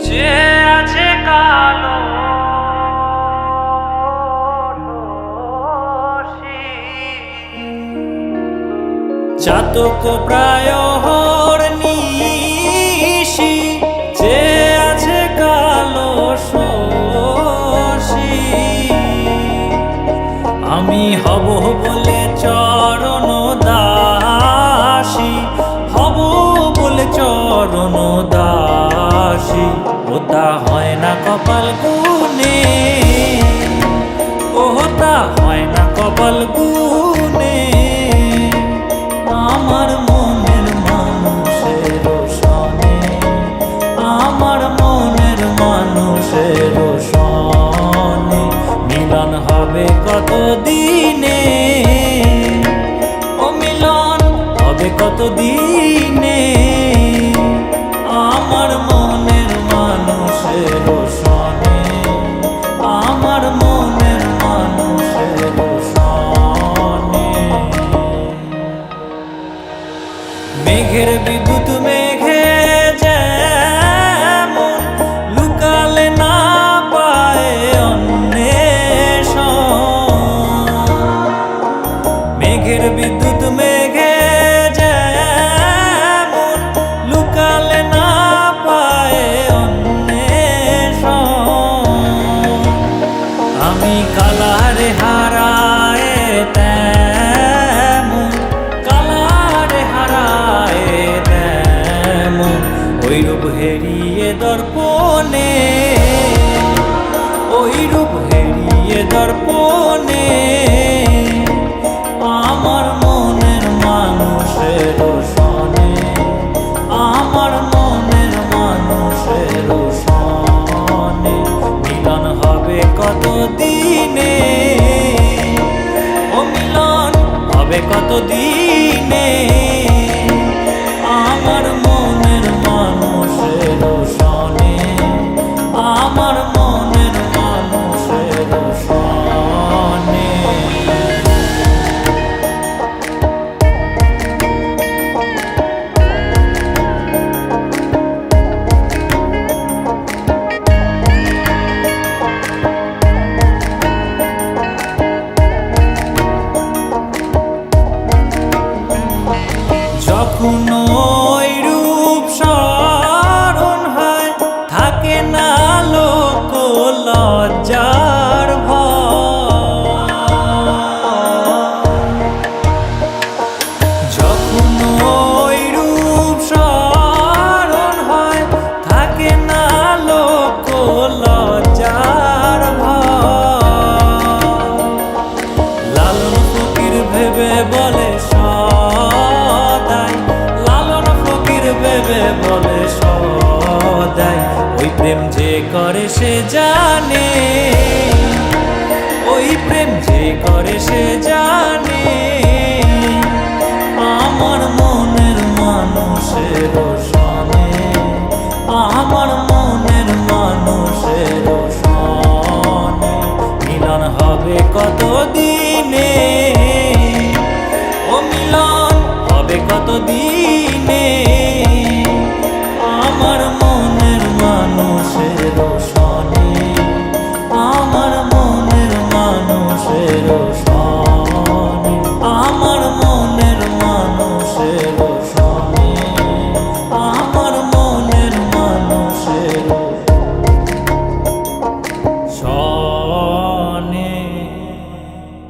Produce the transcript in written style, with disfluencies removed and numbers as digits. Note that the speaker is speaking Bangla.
যে আছে কালো চাতক প্রায় নিশি, যে আছে কালো শশী। আমি হব বলে চরণ দাসী, হব বলে চরণ দাসী। ওটা হয় না কপাল গুনে, ওটা হয় না কপাল গুনে। আমার মনের মানুষের সনে, আমার মনের মানুষের সনে মিলন হবে কত দিনে, ও মিলন হবে কত দিনে। আমার মনের মানুষের সনে, আমার মনের মানুষের সনে। মেঘের বিদ্যুৎ মেঘে যেমন লুকালে না পায় অন্বেষণ, মেঘের বিদ্যুৎ মেঘে যেমন লুকালে না পায় অন্বেষণ। আমি কালারে হারায় তেমন, কালারে হারায় তেমন ওই রূপ হেরিয়ে দর্পণে, ওই রূপ হেরিয়ে দর্পণে। আমার মনের মানুষের সনে, আমার মনের মানুষের সনে মিলন হবে কত দিনে, ও মিলন হবে কত দিনে। আমার মনের মানুষের সনে, আমার মনের মানুষের সনে। যখন ওই রূপ স্মরণ হয় থাকে না লোক লজ্জার ভয়। যখন ওই রূপ স্মরণ হয় থাকে না লোক লজ্জার ভয়। লালন ফকির ভেবে বলে সদাই, লালন ফকির ভেবে বলে সদাই ওই প্রেম যে করে সে জানে, ওই প্রেম যে করে সে জানে। আমার মনের মানুষের সনে, আমার মনের মানুষের সনে মিলন হবে কত দিনে, ও মিলন হবে কত দিনে। আমার মনের মানুষের সনে, আমার মনের মানুষের সনে।